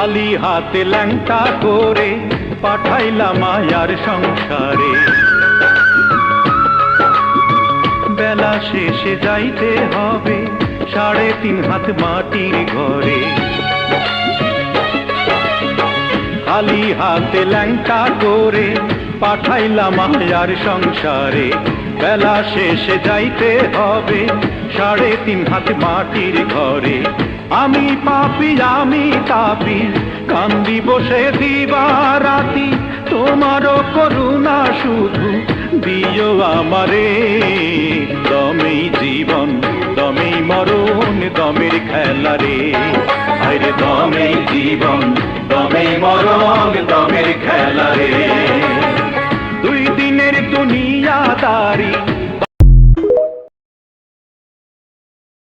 খালি হাতে ল্যাংটা করে পাঠাইলাম মায়ার সংসারে। বেলা শেষে যাইতে হবে 3.5 হাত মাটির ঘরে। খালি হাতে ল্যাংটা করে পাঠাইলাম মায়ার সংসারে। বেলা শেষে যাইতে হবে 3.5 হাত মাটির ঘরে। আমি পাপী আমি তাপী কান্দি বসে দিবারাতি, তোমারও করুণা শুধু দিও আমারে। দমেই জীবন দমেই মরণ দমের খেলা রে, আরে দমেই জীবন দমেই মরণ দমের খেলা রে। 2 দিনের দুনিয়াদারি